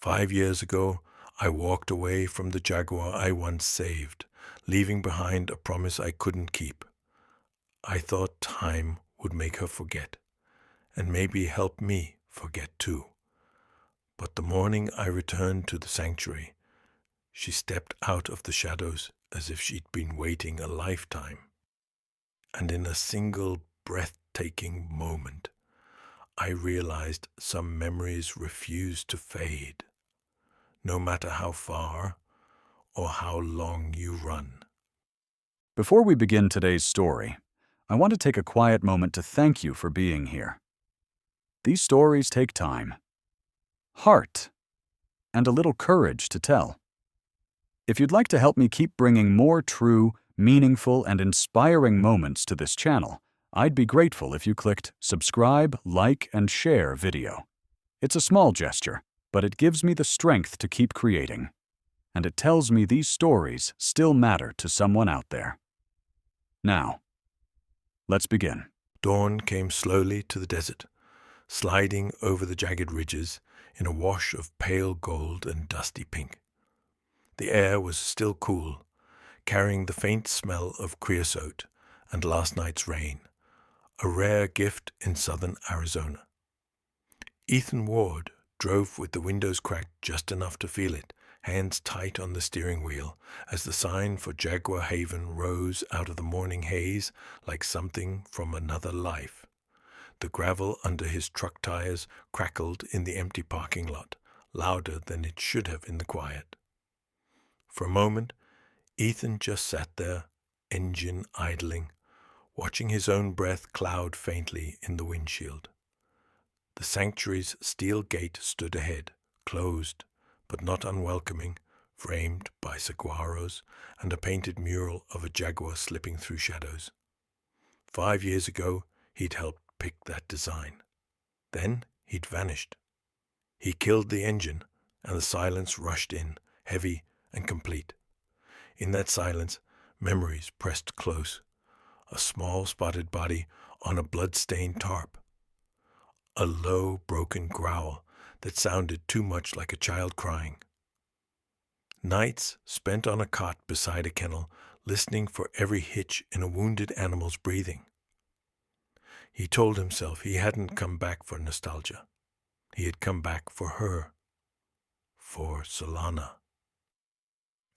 5 years ago, I walked away from the Jaguar I once saved, leaving behind a promise I couldn't keep. I thought time would make her forget, and maybe help me forget too. But the morning I returned to the sanctuary, she stepped out of the shadows as if she'd been waiting a lifetime. And in a single breathtaking moment, I realized some memories refuse to fade, no matter how far or how long you run. Before we begin today's story, I want to take a quiet moment to thank you for being here. These stories take time, heart, and a little courage to tell. If you'd like to help me keep bringing more true, meaningful, and inspiring moments to this channel, I'd be grateful if you clicked subscribe, like, and share video. It's a small gesture, but it gives me the strength to keep creating. And it tells me these stories still matter to someone out there. Now, let's begin. Dawn came slowly to the desert, sliding over the jagged ridges in a wash of pale gold and dusty pink. The air was still cool, carrying the faint smell of creosote and last night's rain, a rare gift in southern Arizona. Ethan Ward drove with the windows cracked just enough to feel it, hands tight on the steering wheel, as the sign for Jaguar Haven rose out of the morning haze like something from another life. The gravel under his truck tires crackled in the empty parking lot, louder than it should have in the quiet. For a moment, Ethan just sat there, engine idling, watching his own breath cloud faintly in the windshield. The sanctuary's steel gate stood ahead, closed, but not unwelcoming, framed by saguaros and a painted mural of a jaguar slipping through shadows. 5 years ago, he'd helped pick that design. Then he'd vanished. He killed the engine, and the silence rushed in, heavy and complete. In that silence, memories pressed close. A small spotted body on a blood-stained tarp. A low, broken growl that sounded too much like a child crying. Nights spent on a cot beside a kennel, listening for every hitch in a wounded animal's breathing. He told himself he hadn't come back for nostalgia. He had come back for her. For Solana.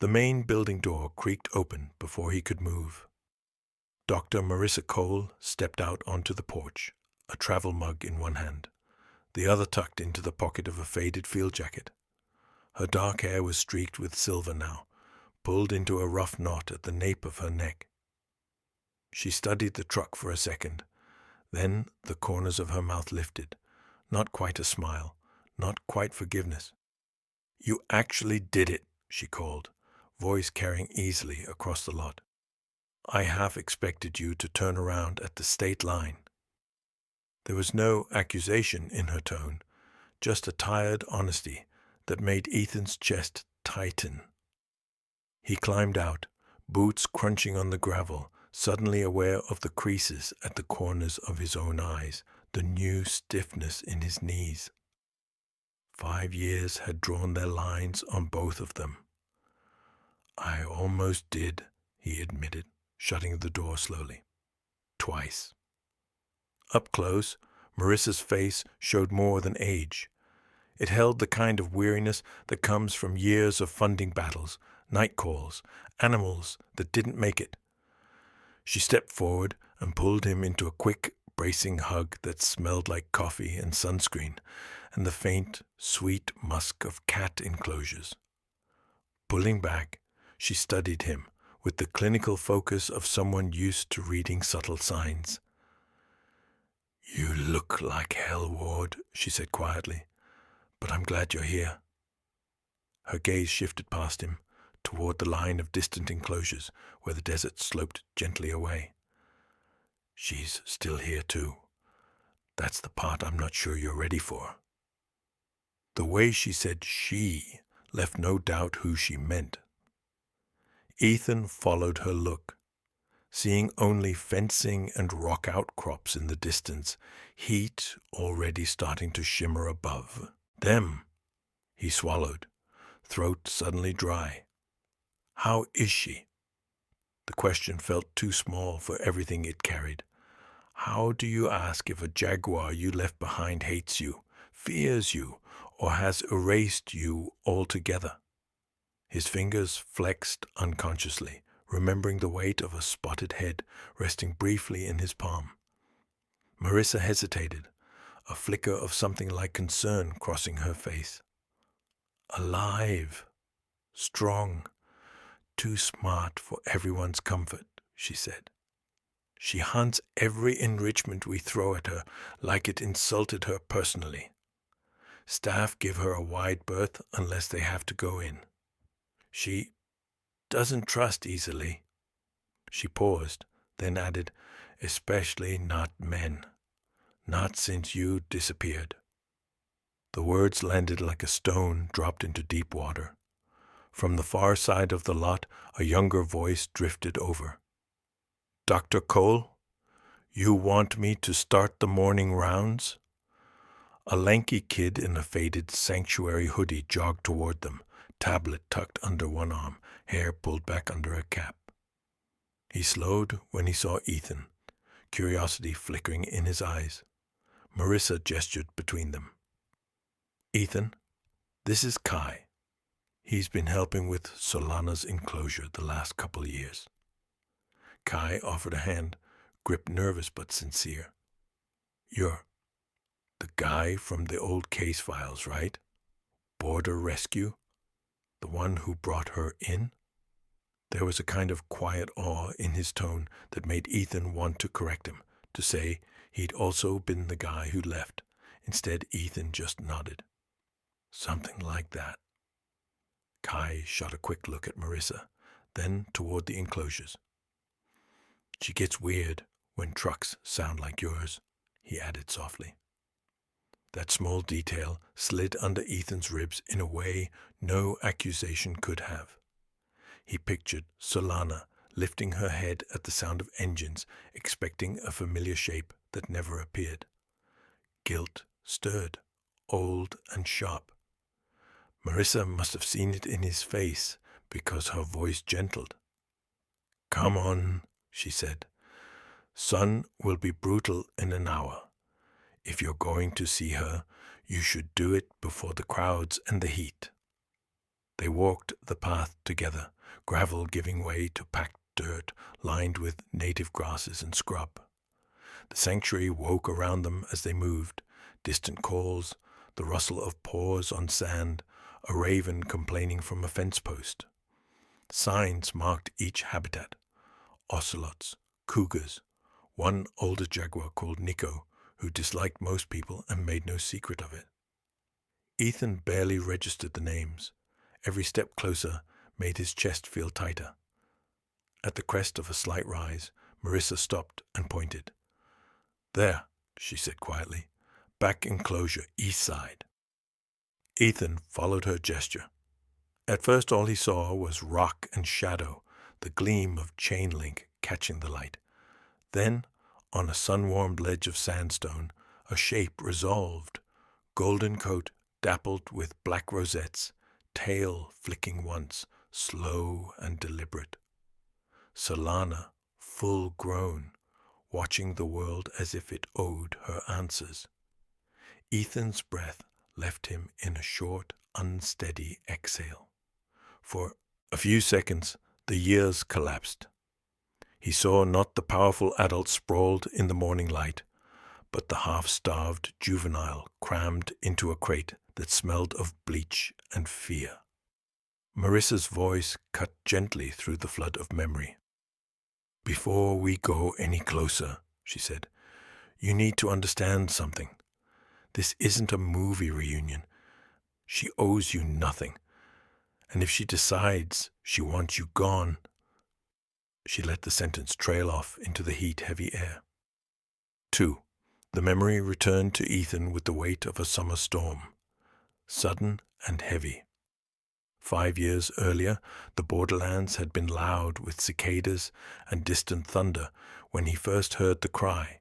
The main building door creaked open before he could move. Dr. Marissa Cole stepped out onto the porch, a travel mug in one hand, the other tucked into the pocket of a faded field jacket. Her dark hair was streaked with silver now, pulled into a rough knot at the nape of her neck. She studied the truck for a second, then the corners of her mouth lifted, not quite a smile, not quite forgiveness. "You actually did it," she called, voice carrying easily across the lot. "I half expected you to turn around at the state line." There was no accusation in her tone, just a tired honesty that made Ethan's chest tighten. He climbed out, boots crunching on the gravel, suddenly aware of the creases at the corners of his own eyes, the new stiffness in his knees. 5 years had drawn their lines on both of them. "I almost did," he admitted, shutting the door slowly. "Twice." Up close, Marissa's face showed more than age. It held the kind of weariness that comes from years of funding battles, night calls, animals that didn't make it. She stepped forward and pulled him into a quick, bracing hug that smelled like coffee and sunscreen and the faint, sweet musk of cat enclosures. Pulling back, she studied him with the clinical focus of someone used to reading subtle signs. "You look like hell, Ward," she said quietly, "but I'm glad you're here." Her gaze shifted past him, toward the line of distant enclosures where the desert sloped gently away. "She's still here too. That's the part I'm not sure you're ready for." The way she said "she" left no doubt who she meant. Ethan followed her look, seeing only fencing and rock outcrops in the distance, heat already starting to shimmer above. Them, He swallowed, throat suddenly dry. How is she? The question felt too small for everything it carried. How do you ask if a jaguar you left behind hates you, fears you, or has erased you altogether? His fingers flexed unconsciously, remembering the weight of a spotted head resting briefly in his palm. Marissa hesitated, a flicker of something like concern crossing her face. Alive, strong, too smart for everyone's comfort, she said. She hunts every enrichment we throw at her like it insulted her personally. Staff give her a wide berth unless they have to go in. She doesn't trust easily. She paused, then added, especially not men. Not since you disappeared. The words landed like a stone dropped into deep water. From the far side of the lot, a younger voice drifted over. Dr. Cole, you want me to start the morning rounds? A lanky kid in a faded sanctuary hoodie jogged toward them, tablet tucked under one arm, hair pulled back under a cap. He slowed when he saw Ethan, curiosity flickering in his eyes. Marissa gestured between them. Ethan, this is Kai. He's been helping with Solana's enclosure the last couple years. Kai offered a hand, grip nervous but sincere. You're the guy from the old case files, right? Border Rescue? The one who brought her in? There was a kind of quiet awe in his tone that made Ethan want to correct him, to say he'd also been the guy who left. Instead, Ethan just nodded. Something like that. Kai shot a quick look at Marissa, then toward the enclosures. She gets weird when trucks sound like yours, he added softly. That small detail slid under Ethan's ribs in a way no accusation could have. He pictured Solana lifting her head at the sound of engines, expecting a familiar shape that never appeared. Guilt stirred, old and sharp. Marissa must have seen it in his face because her voice gentled. Come on, she said. Sun will be brutal in an hour. If you're going to see her, you should do it before the crowds and the heat. They walked the path together, gravel giving way to packed dirt lined with native grasses and scrub. The sanctuary woke around them as they moved, distant calls, the rustle of paws on sand, a raven complaining from a fence post. Signs marked each habitat. Ocelots, cougars, one older jaguar called Nico, who disliked most people and made no secret of it. Ethan barely registered the names. Every step closer made his chest feel tighter. At the crest of a slight rise, Marissa stopped and pointed. There, she said quietly. Back enclosure, east side. Ethan followed her gesture. At first all he saw was rock and shadow, the gleam of chain link catching the light. Then, on a sun-warmed ledge of sandstone, a shape resolved, golden coat dappled with black rosettes, tail flicking once, slow and deliberate. Solana, full grown, watching the world as if it owed her answers. Ethan's breath left him in a short, unsteady exhale. For a few seconds, the years collapsed. He saw not the powerful adult sprawled in the morning light, but the half-starved juvenile crammed into a crate that smelled of bleach and fear. Marissa's voice cut gently through the flood of memory. Before we go any closer, she said, you need to understand something. This isn't a movie reunion. She owes you nothing. And if she decides she wants you gone... She let the sentence trail off into the heat-heavy air. 2. The memory returned to Ethan with the weight of a summer storm. Sudden and heavy. 5 years earlier, the borderlands had been loud with cicadas and distant thunder when he first heard the cry.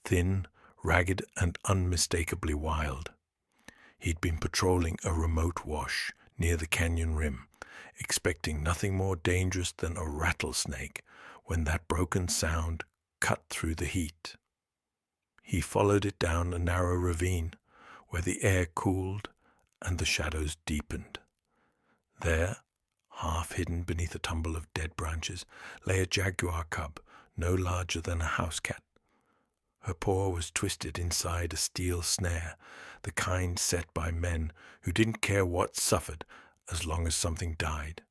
Thin, ragged, and unmistakably wild. He'd been patrolling a remote wash near the canyon rim, expecting nothing more dangerous than a rattlesnake when that broken sound cut through the heat. He followed it down a narrow ravine where the air cooled and the shadows deepened. There, half hidden beneath a tumble of dead branches, lay a jaguar cub no larger than a house cat. Her paw was twisted inside a steel snare, the kind set by men who didn't care what suffered as long as something died.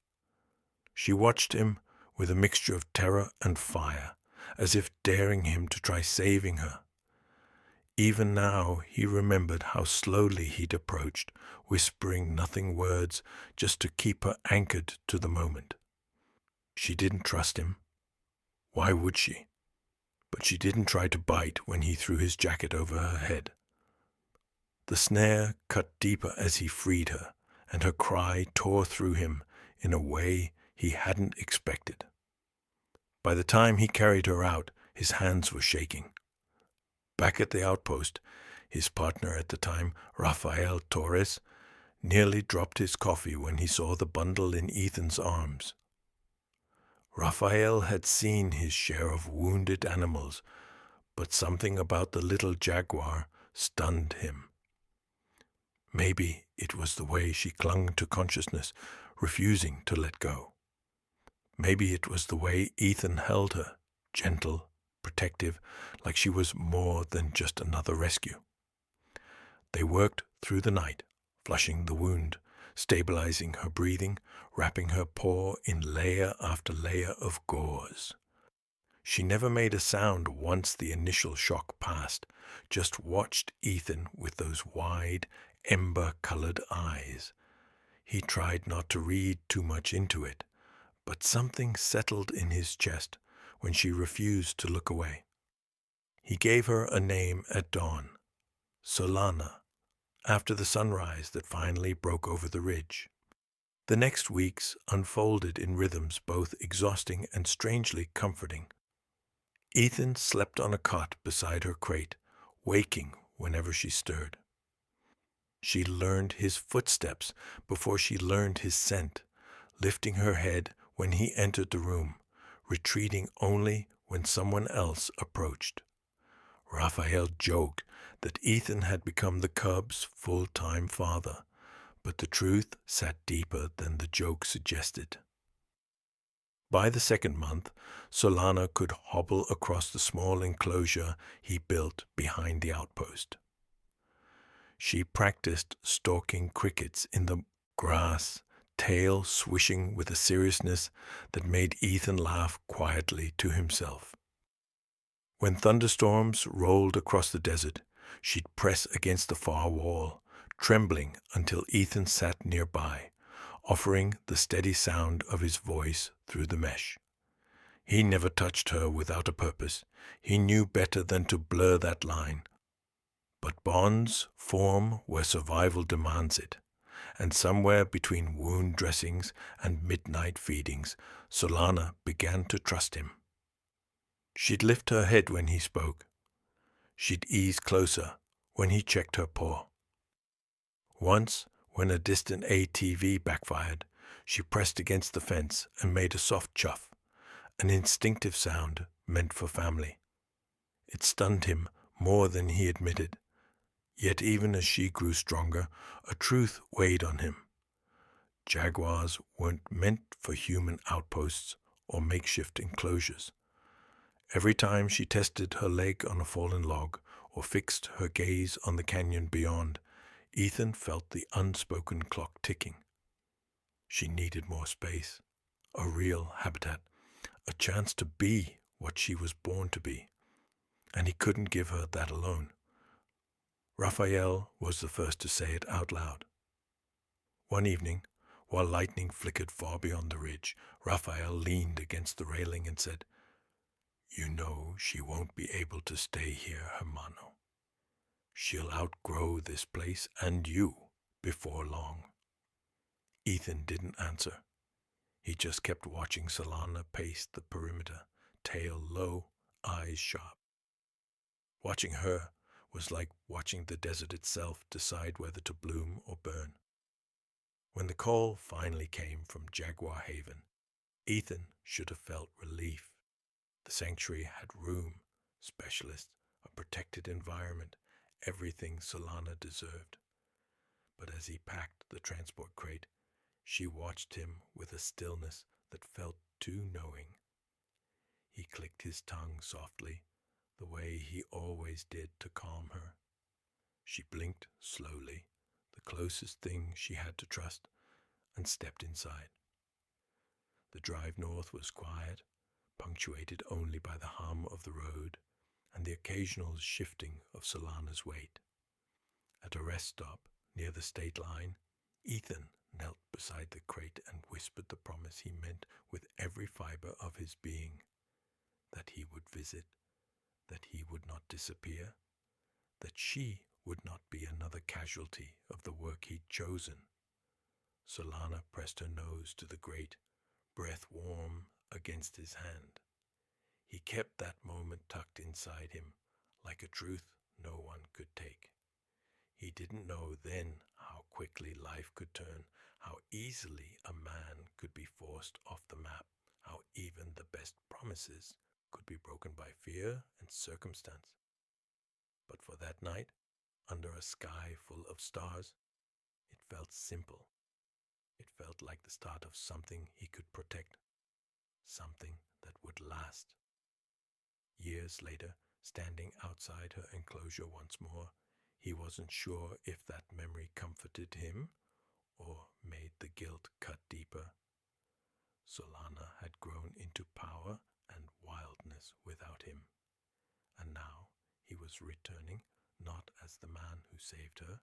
She watched him with a mixture of terror and fire, as if daring him to try saving her. Even now he remembered how slowly he'd approached, whispering nothing words just to keep her anchored to the moment. She didn't trust him. Why would she? But she didn't try to bite when he threw his jacket over her head. The snare cut deeper as he freed her, and her cry tore through him in a way he hadn't expected. By the time he carried her out, his hands were shaking. Back at the outpost, his partner at the time, Rafael Torres, nearly dropped his coffee when he saw the bundle in Ethan's arms. Rafael had seen his share of wounded animals, but something about the little jaguar stunned him. Maybe it was the way she clung to consciousness, refusing to let go. Maybe it was the way Ethan held her, gentle, protective, like she was more than just another rescue. They worked through the night, flushing the wound, stabilizing her breathing, wrapping her paw in layer after layer of gauze. She never made a sound once the initial shock passed, just watched Ethan with those wide, ember-colored eyes. He tried not to read too much into it, but something settled in his chest when she refused to look away. He gave her a name at dawn, Solana, after the sunrise that finally broke over the ridge. The next weeks unfolded in rhythms both exhausting and strangely comforting. Ethan slept on a cot beside her crate, waking whenever she stirred. She learned his footsteps before she learned his scent, lifting her head when he entered the room, retreating only when someone else approached. Raphael joked that Ethan had become the cub's full-time father, but the truth sat deeper than the joke suggested. By the second month, Solana could hobble across the small enclosure he built behind the outpost. She practiced stalking crickets in the grass, tail swishing with a seriousness that made Ethan laugh quietly to himself. When thunderstorms rolled across the desert, she'd press against the far wall, trembling until Ethan sat nearby, offering the steady sound of his voice through the mesh. He never touched her without a purpose. He knew better than to blur that line. But bonds form where survival demands it, and somewhere between wound dressings and midnight feedings, Solana began to trust him. She'd lift her head when he spoke. She'd ease closer when he checked her paw. Once, when a distant ATV backfired, she pressed against the fence and made a soft chuff, an instinctive sound meant for family. It stunned him more than he admitted. Yet even as she grew stronger, a truth weighed on him. Jaguars weren't meant for human outposts or makeshift enclosures. Every time she tested her leg on a fallen log or fixed her gaze on the canyon beyond, Ethan felt the unspoken clock ticking. She needed more space, a real habitat, a chance to be what she was born to be, and he couldn't give her that alone. Raphael was the first to say it out loud. One evening, while lightning flickered far beyond the ridge, Raphael leaned against the railing and said, "You know she won't be able to stay here, hermano. She'll outgrow this place and you before long." Ethan didn't answer. He just kept watching Solana pace the perimeter, tail low, eyes sharp. Watching her was like watching the desert itself decide whether to bloom or burn. When the call finally came from Jaguar Haven, Ethan should have felt relief. The sanctuary had room, specialists, a protected environment, everything Solana deserved. But as he packed the transport crate, she watched him with a stillness that felt too knowing. He clicked his tongue softly, the way he always did to calm her. She blinked slowly, the closest thing she had to trust, and stepped inside. The drive north was quiet, punctuated only by the hum of the road and the occasional shifting of Solana's weight. At a rest stop near the state line, Ethan knelt beside the crate and whispered the promise he meant with every fiber of his being, that he would visit, that he would not disappear, that she would not be another casualty of the work he'd chosen. Solana pressed her nose to the grate, breath warm against his hand. He kept that moment tucked inside him, like a truth no one could take. He didn't know then how quickly life could turn, how easily a man could be forced off the map, how even the best promises could be broken by fear and circumstance. But for that night, under a sky full of stars, it felt simple. It felt like the start of something he could protect, something that would last. Years later, standing outside her enclosure once more, he wasn't sure if that memory comforted him or made the guilt cut deeper. Solana had grown into power and wildness without him, and now he was returning not as the man who saved her,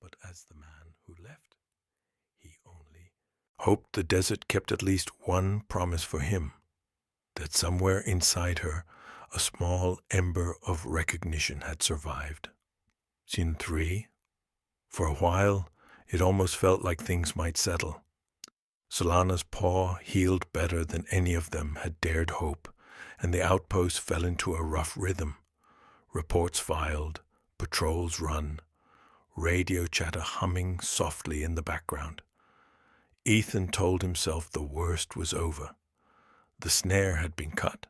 but as the man who left. He only hoped the desert kept at least one promise for him, that somewhere inside her a small ember of recognition had survived. Scene 3. For a while, it almost felt like things might settle. Solana's paw healed better than any of them had dared hope, and the outpost fell into a rough rhythm. Reports filed, patrols run, radio chatter humming softly in the background. Ethan told himself the worst was over. The snare had been cut,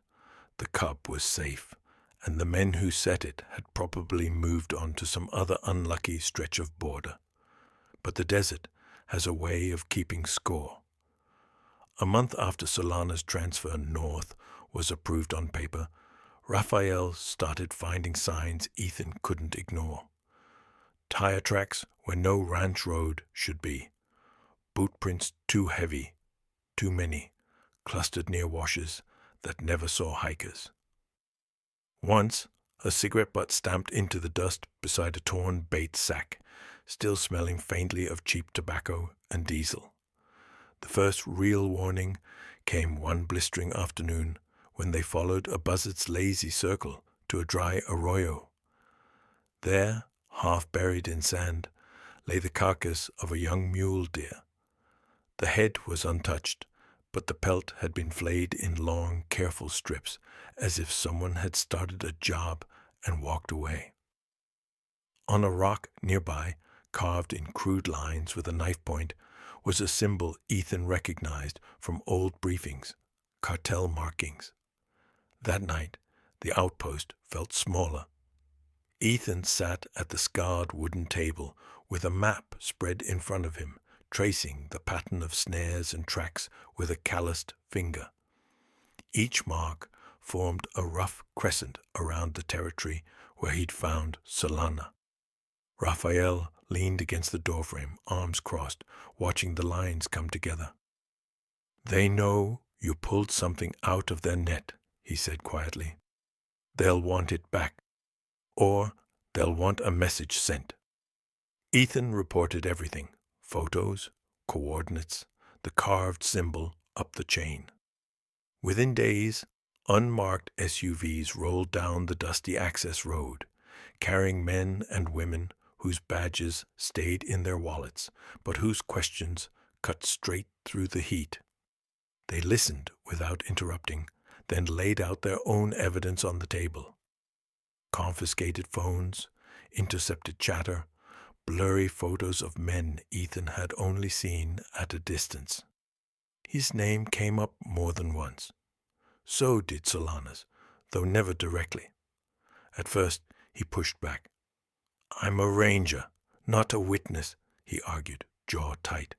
the cub was safe, and the men who set it had probably moved on to some other unlucky stretch of border. But the desert has a way of keeping score. A month after Solana's transfer north was approved on paper, Raphael started finding signs Ethan couldn't ignore. Tire tracks where no ranch road should be. Boot prints too heavy, too many, clustered near washes that never saw hikers. Once, a cigarette butt stamped into the dust beside a torn bait sack, still smelling faintly of cheap tobacco and diesel. The first real warning came one blistering afternoon when they followed a buzzard's lazy circle to a dry arroyo. There, half buried in sand, lay the carcass of a young mule deer. The head was untouched, but the pelt had been flayed in long, careful strips, as if someone had started a job and walked away. On a rock nearby, carved in crude lines with a knife point, was a symbol Ethan recognized from old briefings, cartel markings. That night, the outpost felt smaller. Ethan sat at the scarred wooden table with a map spread in front of him, tracing the pattern of snares and tracks with a calloused finger. Each mark formed a rough crescent around the territory where he'd found Solana. Raphael leaned against the doorframe, arms crossed, watching the lines come together. "They know you pulled something out of their net," he said quietly. "They'll want it back, or they'll want a message sent." Ethan reported everything: photos, coordinates, the carved symbol up the chain. Within days, unmarked SUVs rolled down the dusty access road, carrying men and women whose badges stayed in their wallets, but whose questions cut straight through the heat. They listened without interrupting, then laid out their own evidence on the table. Confiscated phones, intercepted chatter, blurry photos of men Ethan had only seen at a distance. His name came up more than once. So did Solana's, though never directly. At first, he pushed back. "I'm a ranger, not a witness," he argued, jaw tight.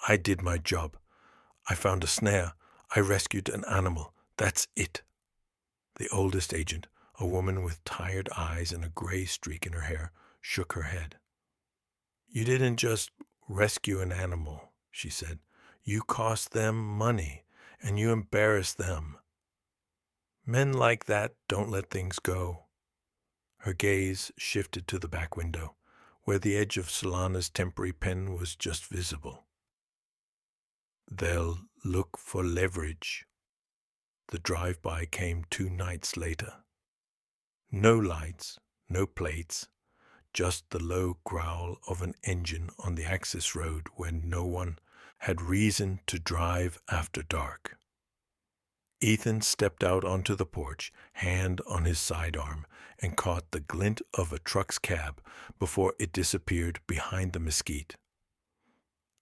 "I did my job. I found a snare. I rescued an animal. That's it." The oldest agent, a woman with tired eyes and a gray streak in her hair, shook her head. "You didn't just rescue an animal," she said. "You cost them money, and you embarrassed them. Men like that don't let things go." Her gaze shifted to the back window, where the edge of Solana's temporary pen was just visible. "They'll look for leverage." The drive-by came 2 nights later. No lights, no plates, just the low growl of an engine on the access road when no one had reason to drive after dark. Ethan stepped out onto the porch, hand on his sidearm, and caught the glint of a truck's cab before it disappeared behind the mesquite.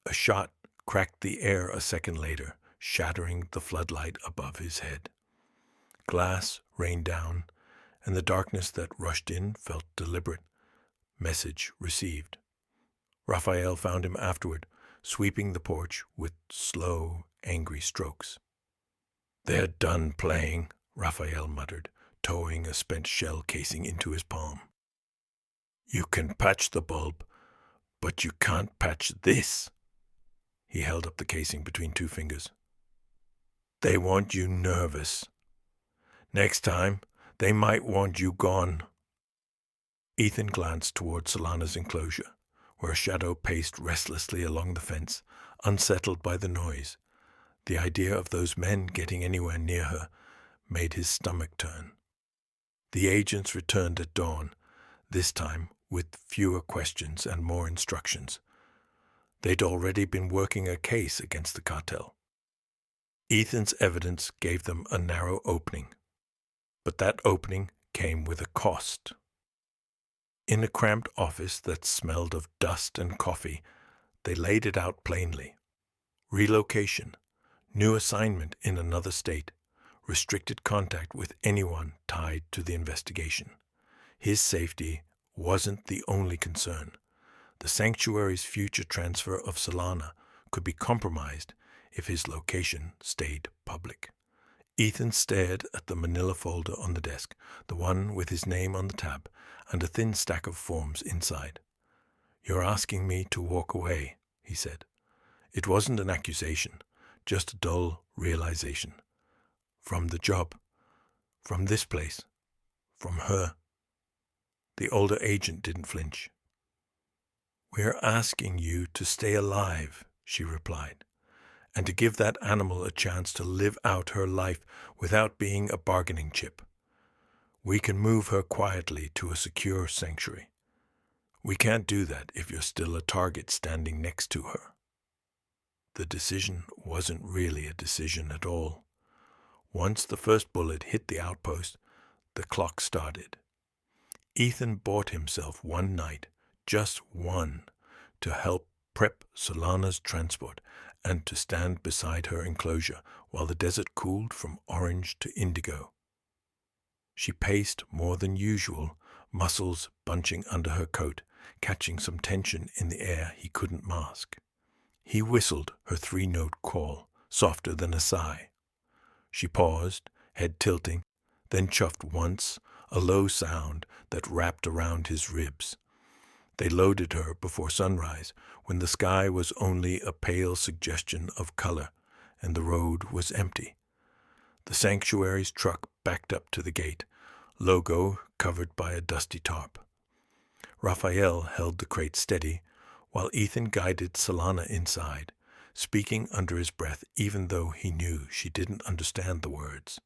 A shot cracked the air a second later, shattering the floodlight above his head. Glass rained down, and the darkness that rushed in felt deliberate. Message received. Raphael found him afterward, sweeping the porch with slow, angry strokes. "They're done playing," Raphael muttered, towing a spent shell casing into his palm. "You can patch the bulb, but you can't patch this." He held up the casing between 2 fingers. "They want you nervous. Next time, they might want you gone." Ethan glanced toward Solana's enclosure, where a shadow paced restlessly along the fence, unsettled by the noise. The idea of those men getting anywhere near her made his stomach turn. The agents returned at dawn, this time with fewer questions and more instructions. They'd already been working a case against the cartel. Ethan's evidence gave them a narrow opening, but that opening came with a cost. In a cramped office that smelled of dust and coffee, they laid it out plainly. Relocation, new assignment in another state, restricted contact with anyone tied to the investigation. His safety wasn't the only concern. The sanctuary's future transfer of Solana could be compromised if his location stayed public. Ethan stared at the manila folder on the desk, the one with his name on the tab, and a thin stack of forms inside. "You're asking me to walk away," he said. It wasn't an accusation, just a dull realization. From the job, from this place, from her. The older agent didn't flinch. "We're asking you to stay alive," she replied, "and to give that animal a chance to live out her life without being a bargaining chip. We can move her quietly to a secure sanctuary. We can't do that if you're still a target standing next to her." The decision wasn't really a decision at all. Once the first bullet hit the outpost, the clock started. Ethan bought himself one night, just one, to help prep Solana's transport and to stand beside her enclosure while the desert cooled from orange to indigo. She paced more than usual, muscles bunching under her coat, catching some tension in the air he couldn't mask. He whistled her 3-note call, softer than a sigh. She paused, head tilting, then chuffed once, a low sound that wrapped around his ribs. They loaded her before sunrise, when the sky was only a pale suggestion of color, and the road was empty. The sanctuary's truck backed up to the gate, logo covered by a dusty tarp. Raphael held the crate steady, while Ethan guided Solana inside, speaking under his breath even though he knew she didn't understand the words.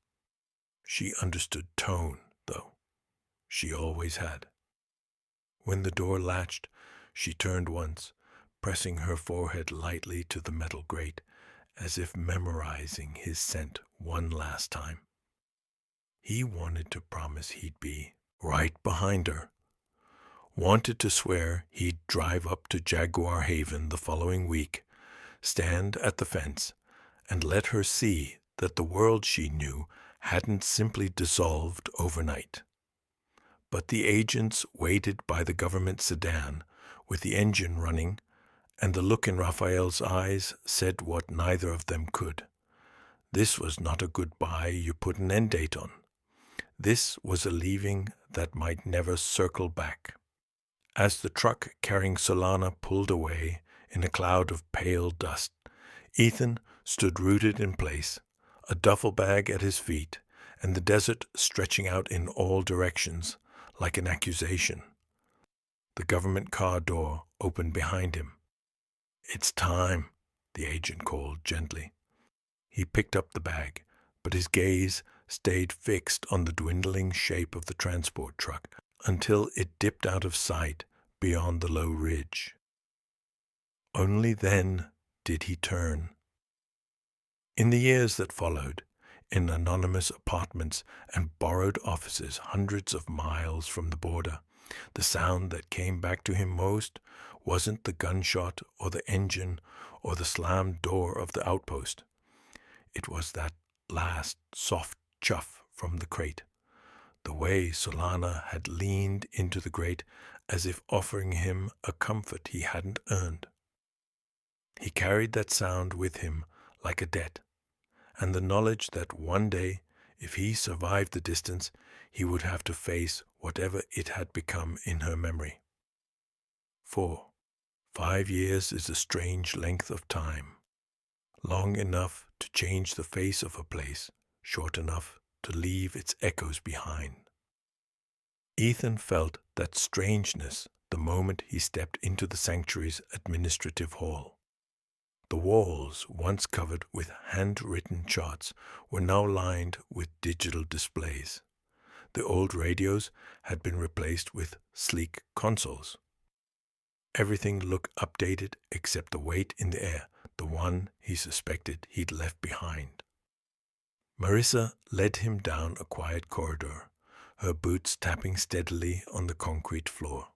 She understood tone, though. She always had. When the door latched, she turned once, pressing her forehead lightly to the metal grate, as if memorizing his scent one last time. He wanted to promise he'd be right behind her. wanted to swear he'd drive up to Jaguar Haven the following week, stand at the fence, and let her see that the world she knew hadn't simply dissolved overnight. But the agents waited by the government sedan with the engine running, and the look in Raphael's eyes said what neither of them could. This was not a goodbye you put an end date on. This was a leaving that might never circle back. As the truck carrying Solana pulled away in a cloud of pale dust, Ethan stood rooted in place, a duffel bag at his feet, and the desert stretching out in all directions like an accusation. The government car door opened behind him. "It's time," the agent called gently. He picked up the bag, but his gaze stayed fixed on the dwindling shape of the transport truck until it dipped out of sight beyond the low ridge. Only then did he turn. In the years that followed, in anonymous apartments and borrowed offices hundreds of miles from the border, the sound that came back to him most wasn't the gunshot or the engine or the slammed door of the outpost. It was that last soft chuff from the crate, the way Solana had leaned into the grate as if offering him a comfort he hadn't earned. He carried that sound with him like a debt, and the knowledge that one day, if he survived the distance, he would have to face whatever it had become in her memory. 5 years is a strange length of time, long enough to change the face of a place, short enough to leave its echoes behind. Ethan felt that strangeness the moment he stepped into the sanctuary's administrative hall. The walls, once covered with handwritten charts, were now lined with digital displays. The old radios had been replaced with sleek consoles. Everything looked updated except the weight in the air, the one he suspected he'd left behind. Marissa led him down a quiet corridor, her boots tapping steadily on the concrete floor.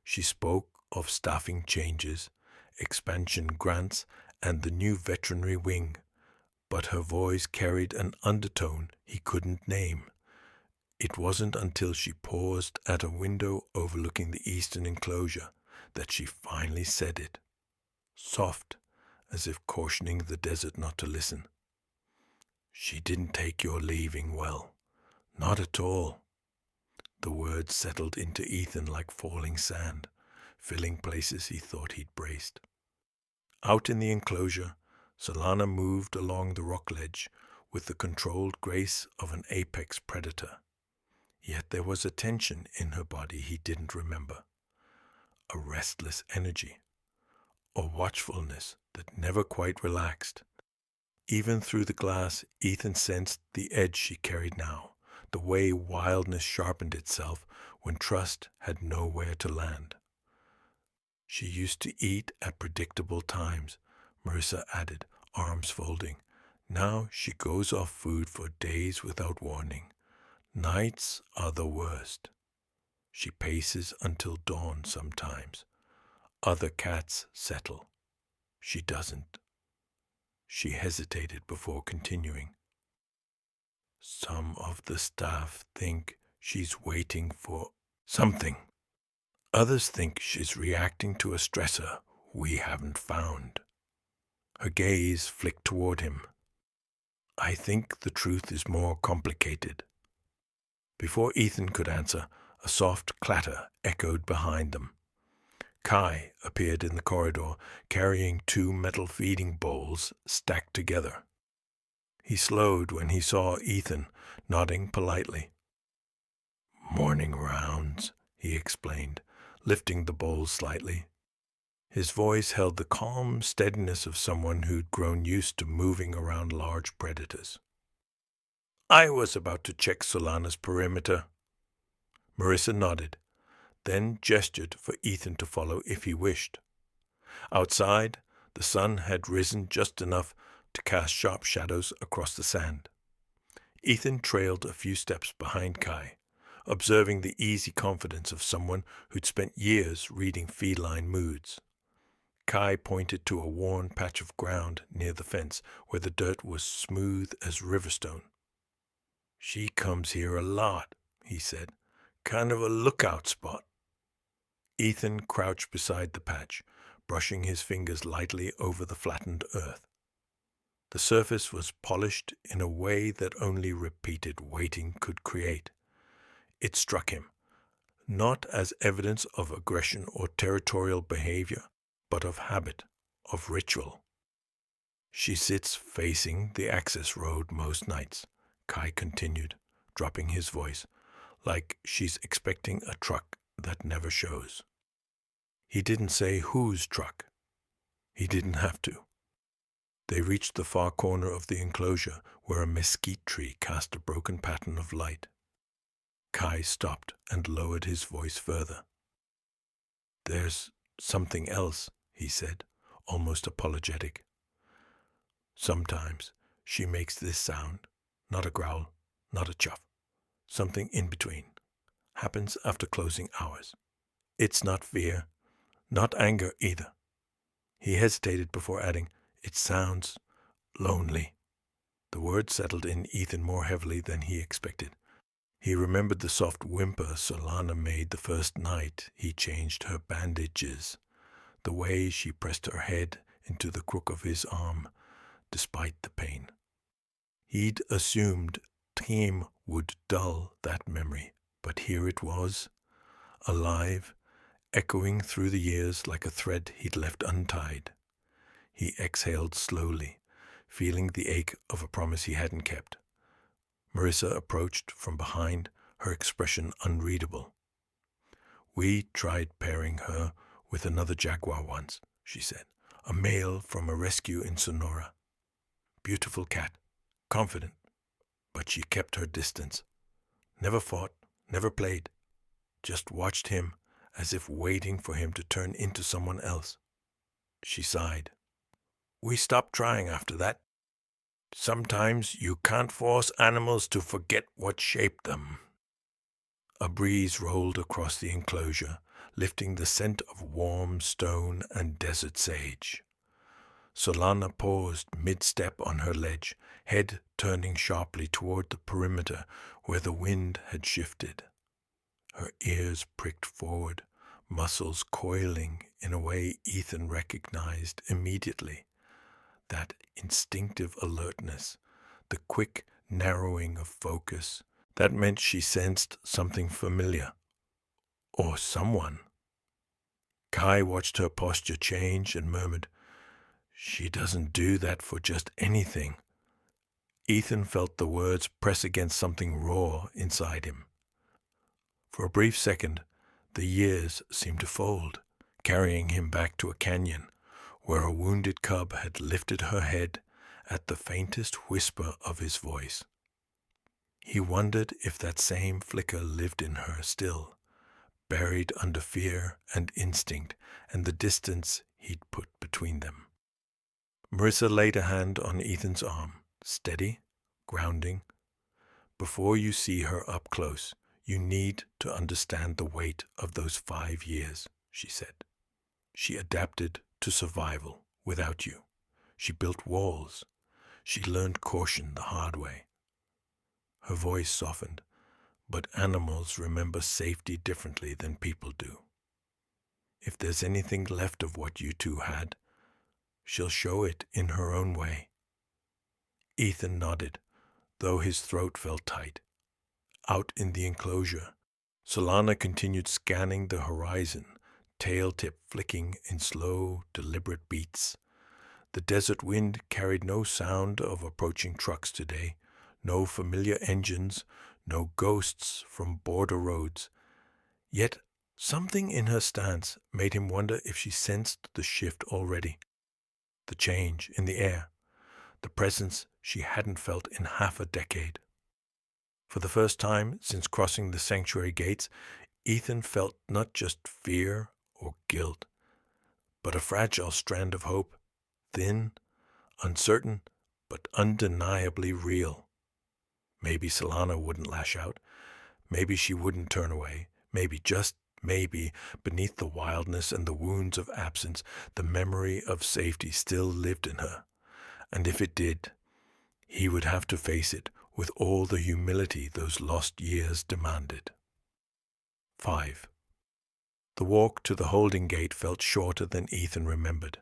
She spoke of staffing changes, expansion grants, and the new veterinary wing, but her voice carried an undertone he couldn't name. It wasn't until she paused at a window overlooking the eastern enclosure that she finally said it, soft, as if cautioning the desert not to listen. "She didn't take your leaving well. Not at all." The words settled into Ethan like falling sand, filling places he thought he'd braced. Out in the enclosure, Solana moved along the rock ledge with the controlled grace of an apex predator. Yet there was a tension in her body he didn't remember, a restless energy, a watchfulness that never quite relaxed. Even through the glass, Ethan sensed the edge she carried now, the way wildness sharpened itself when trust had nowhere to land. "She used to eat at predictable times," Marissa added, arms folding. "Now she goes off food for days without warning. Nights are the worst. She paces until dawn sometimes. Other cats settle. She doesn't." She hesitated before continuing. "Some of the staff think she's waiting for something. Others think she's reacting to a stressor we haven't found." Her gaze flicked toward him. "I think the truth is more complicated." Before Ethan could answer, a soft clatter echoed behind them. Kai appeared in the corridor, carrying 2 metal feeding bowls stacked together. He slowed when he saw Ethan, nodding politely. "Morning rounds," he explained, lifting the bowls slightly. His voice held the calm steadiness of someone who'd grown used to moving around large predators. "I was about to check Solana's perimeter." Marissa nodded, then gestured for Ethan to follow if he wished. Outside, the sun had risen just enough to cast sharp shadows across the sand. Ethan trailed a few steps behind Kai, observing the easy confidence of someone who'd spent years reading feline moods. Kai pointed to a worn patch of ground near the fence where the dirt was smooth as riverstone. "She comes here a lot," he said. "Kind of a lookout spot." Ethan crouched beside the patch, brushing his fingers lightly over the flattened earth. The surface was polished in a way that only repeated waiting could create. It struck him, not as evidence of aggression or territorial behavior, but of habit, of ritual. "She sits facing the access road most nights," Kai continued, dropping his voice, "like she's expecting a truck that never shows." He didn't say whose truck. He didn't have to. They reached the far corner of the enclosure where a mesquite tree cast a broken pattern of light. Kai stopped and lowered his voice further. "There's something else," he said, almost apologetic. "Sometimes she makes this sound, not a growl, not a chuff, something in between. Happens after closing hours. It's not fear, not anger either." He hesitated before adding, "It sounds lonely." The word settled in Ethan more heavily than he expected. He remembered the soft whimper Solana made the first night he changed her bandages, the way she pressed her head into the crook of his arm, despite the pain. He'd assumed time would dull that memory, but here it was, alive, echoing through the years like a thread he'd left untied. He exhaled slowly, feeling the ache of a promise he hadn't kept. Marissa approached from behind, her expression unreadable. "We tried pairing her with another Jaguar once," she said. "A male from a rescue in Sonora. Beautiful cat, confident, but she kept her distance. Never fought, never played. Just watched him as if waiting for him to turn into someone else." She sighed. "We stopped trying after that. Sometimes you can't force animals to forget what shaped them." A breeze rolled across the enclosure, lifting the scent of warm stone and desert sage. Solana paused mid-step on her ledge, head turning sharply toward the perimeter where the wind had shifted. Her ears pricked forward, muscles coiling in a way Ethan recognized immediately. That instinctive alertness, the quick narrowing of focus, that meant she sensed something familiar. Or someone. Kai watched her posture change and murmured, "She doesn't do that for just anything." Ethan felt the words press against something raw inside him. For a brief second, the years seemed to fold, carrying him back to a canyon where a wounded cub had lifted her head at the faintest whisper of his voice. He wondered if that same flicker lived in her still, buried under fear and instinct and the distance he'd put between them. Marissa laid a hand on Ethan's arm, steady, grounding. "Before you see her up close, you need to understand the weight of those 5 years," she said. "She adapted to survival without you. She built walls. She learned caution the hard way." Her voice softened, but animals remember safety differently than people do. "If there's anything left of what you two had, she'll show it in her own way." Ethan nodded, though his throat felt tight. Out in the enclosure, Solana continued scanning the horizon, tail tip flicking in slow, deliberate beats. The desert wind carried no sound of approaching trucks today, no familiar engines, no ghosts from border roads. Yet something in her stance made him wonder if she sensed the shift already, the change in the air, the presence she hadn't felt in half a decade. For the first time since crossing the sanctuary gates, Ethan felt not just fear or guilt, but a fragile strand of hope, thin, uncertain, but undeniably real. Maybe Solana wouldn't lash out. Maybe she wouldn't turn away. Maybe, just maybe, beneath the wildness and the wounds of absence, the memory of safety still lived in her. And if it did, he would have to face it with all the humility those lost years demanded. 5. The walk to the holding gate felt shorter than Ethan remembered,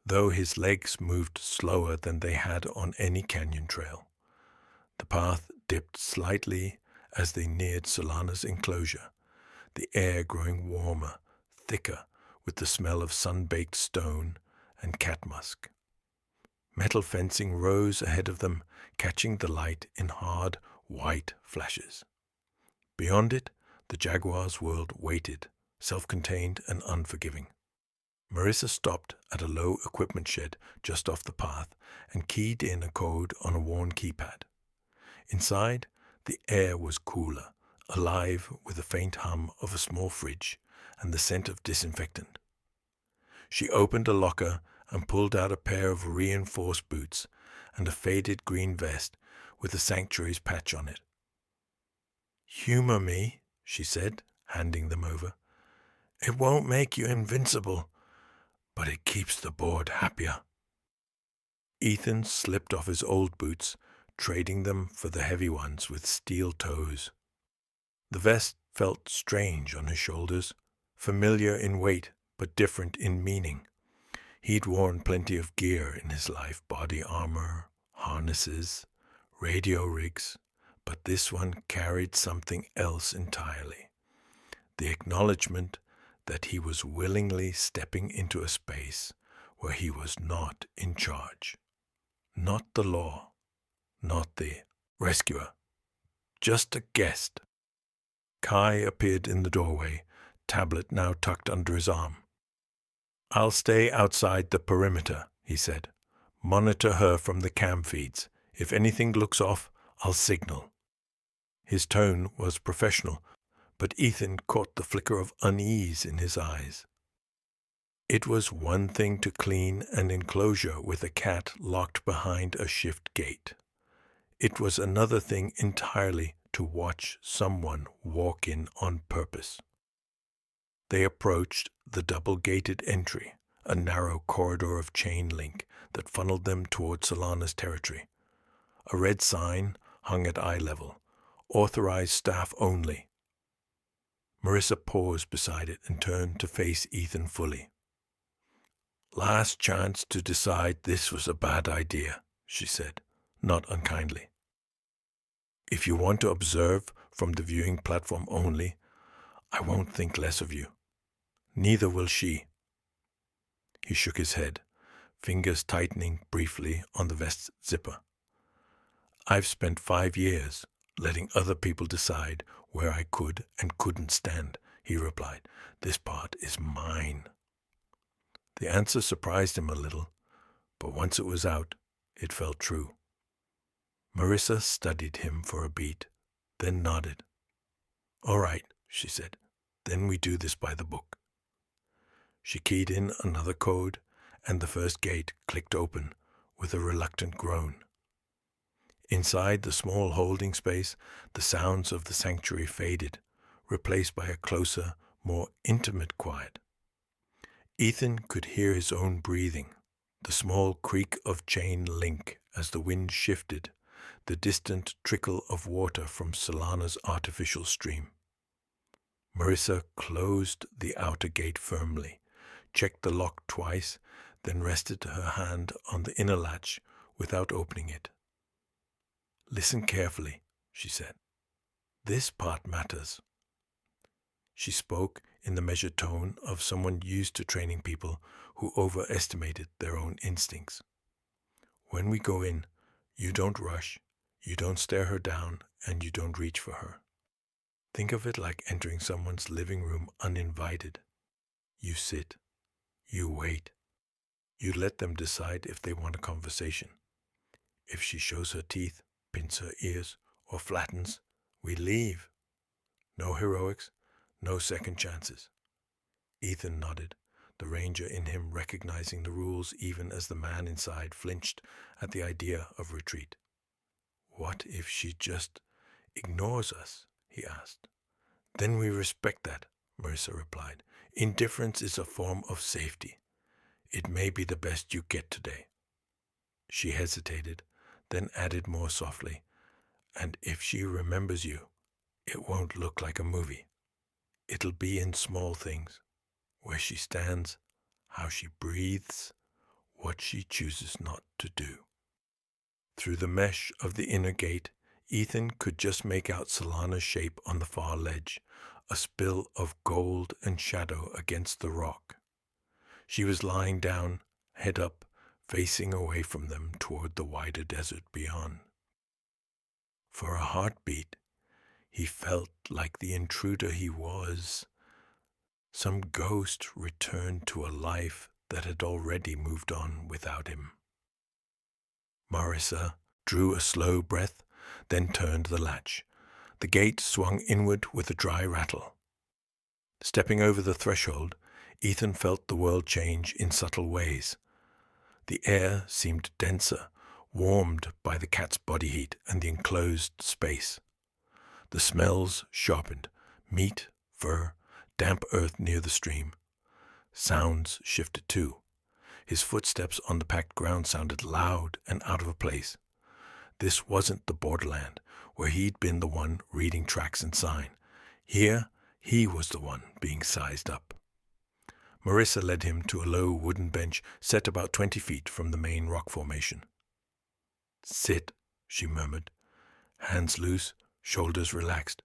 though his legs moved slower than they had on any canyon trail. The path dipped slightly as they neared Solana's enclosure, the air growing warmer, thicker, with the smell of sun-baked stone and cat musk. Metal fencing rose ahead of them, catching the light in hard, white flashes. Beyond it, the Jaguar's world waited, self-contained and unforgiving. Marissa stopped at a low equipment shed just off the path and keyed in a code on a worn keypad. Inside, the air was cooler, alive with the faint hum of a small fridge and the scent of disinfectant. She opened a locker and pulled out a pair of reinforced boots and a faded green vest with the sanctuary's patch on it. "Humor me," she said, handing them over. "It won't make you invincible, but it keeps the board happier." Ethan slipped off his old boots, trading them for the heavy ones with steel toes. The vest felt strange on his shoulders, familiar in weight but different in meaning. He'd worn plenty of gear in his life, body armor, harnesses, radio rigs, but this one carried something else entirely. The acknowledgement that he was willingly stepping into a space where he was not in charge. Not the law, not the rescuer, just a guest. Kai appeared in the doorway, tablet now tucked under his arm. "I'll stay outside the perimeter," he said. "Monitor her from the cam feeds. If anything looks off, I'll signal." His tone was professional, but Ethan caught the flicker of unease in his eyes. It was one thing to clean an enclosure with a cat locked behind a shift gate. It was another thing entirely to watch someone walk in on purpose. They approached the double-gated entry, a narrow corridor of chain link that funneled them toward Solana's territory. A red sign hung at eye level, "Authorized staff only." Marissa paused beside it and turned to face Ethan fully. "Last chance to decide this was a bad idea," she said, not unkindly. "If you want to observe from the viewing platform only, I won't think less of you. Neither will she." He shook his head, fingers tightening briefly on the vest's zipper. "I've spent 5 years letting other people decide where I could and couldn't stand," he replied. "This part is mine." The answer surprised him a little, but once it was out, it felt true. Marissa studied him for a beat, then nodded. "All right," she said. "Then we do this by the book." She keyed in another code, and the first gate clicked open with a reluctant groan. Inside the small holding space, the sounds of the sanctuary faded, replaced by a closer, more intimate quiet. Ethan could hear his own breathing, the small creak of chain link as the wind shifted, the distant trickle of water from Solana's artificial stream. Marissa closed the outer gate firmly, checked the lock twice, then rested her hand on the inner latch without opening it. "Listen carefully," she said. "This part matters." She spoke in the measured tone of someone used to training people who overestimated their own instincts. "When we go in, you don't rush, you don't stare her down, and you don't reach for her. Think of it like entering someone's living room uninvited. You sit, you wait, you let them decide if they want a conversation. If she shows her teeth, pins her ears, or flattens, we leave. No heroics, no second chances." Ethan nodded, the ranger in him recognizing the rules even as the man inside flinched at the idea of retreat. "What if she just ignores us?" he asked. Then we respect that, Marissa replied. Indifference is a form of safety. It may be the best you get today. She hesitated, then added more softly, and if she remembers you, it won't look like a movie. It'll be in small things, where she stands, how she breathes, what she chooses not to do. Through the mesh of the inner gate, Ethan could just make out Solana's shape on the far ledge, a spill of gold and shadow against the rock. She was lying down, head up, facing away from them toward the wider desert beyond. For a heartbeat, he felt like the intruder he was. Some ghost returned to a life that had already moved on without him. Marissa drew a slow breath, then turned the latch. The gate swung inward with a dry rattle. Stepping over the threshold, Ethan felt the world change in subtle ways. The air seemed denser, warmed by the cat's body heat and the enclosed space. The smells sharpened: meat, fur, damp earth near the stream. Sounds shifted too. His footsteps on the packed ground sounded loud and out of place. This wasn't the borderland, where he'd been the one reading tracks and sign. Here, he was the one being sized up. Marissa led him to a low wooden bench set about 20 feet from the main rock formation. "Sit," she murmured. Hands loose, shoulders relaxed.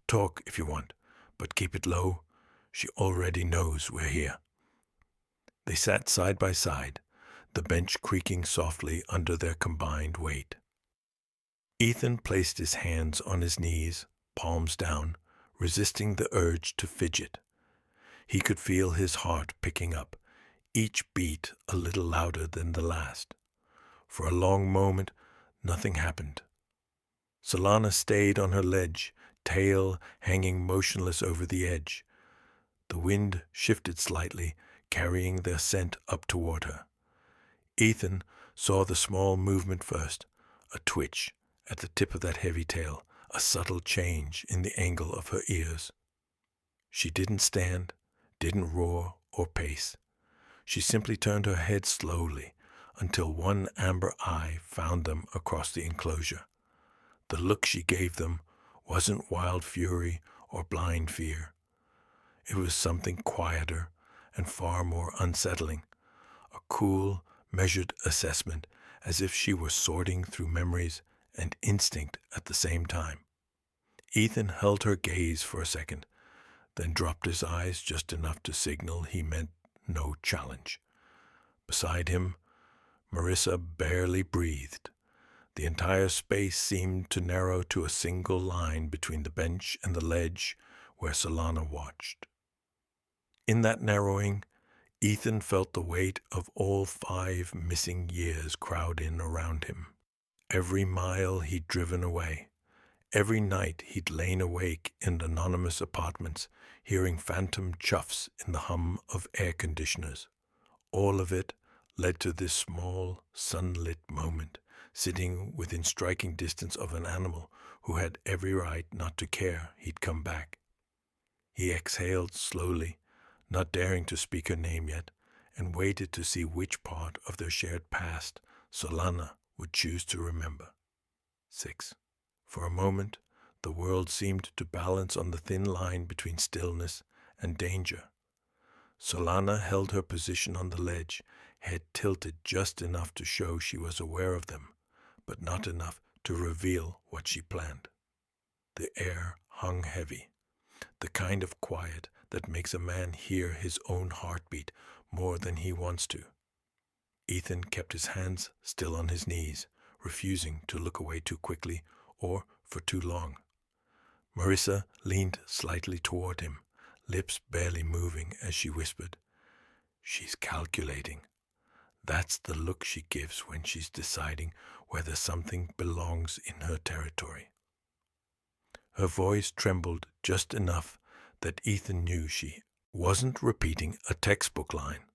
"Talk if you want, but keep it low. She already knows we're here." They sat side by side, the bench creaking softly under their combined weight. Ethan placed his hands on his knees, palms down, resisting the urge to fidget. He could feel his heart picking up, each beat a little louder than the last. For a long moment, nothing happened. Solana stayed on her ledge, tail hanging motionless over the edge. The wind shifted slightly, carrying their scent up toward her. Ethan saw the small movement first, a twitch at the tip of that heavy tail, a subtle change in the angle of her ears. She didn't stand, didn't roar or pace. She simply turned her head slowly until one amber eye found them across the enclosure. The look she gave them wasn't wild fury or blind fear. It was something quieter and far more unsettling, a cool, measured assessment, as if she were sorting through memories and instinct at the same time. Ethan held her gaze for a second, then dropped his eyes just enough to signal he meant no challenge. Beside him, Marissa barely breathed. The entire space seemed to narrow to a single line between the bench and the ledge where Solana watched. In that narrowing, Ethan felt the weight of all 5 missing years crowd in around him. Every mile he'd driven away, every night he'd lain awake in anonymous apartments, hearing phantom chuffs in the hum of air conditioners. All of it led to this small, sunlit moment, sitting within striking distance of an animal who had every right not to care he'd come back. He exhaled slowly, not daring to speak her name yet, and waited to see which part of their shared past Solana would choose to remember. 6. For a moment, the world seemed to balance on the thin line between stillness and danger. Solana held her position on the ledge, head tilted just enough to show she was aware of them, but not enough to reveal what she planned. The air hung heavy, the kind of quiet that makes a man hear his own heartbeat more than he wants to. Ethan kept his hands still on his knees, refusing to look away too quickly or for too long. Marissa leaned slightly toward him, lips barely moving as she whispered, "She's calculating. That's the look she gives when she's deciding whether something belongs in her territory." Her voice trembled just enough that Ethan knew she wasn't repeating a textbook line.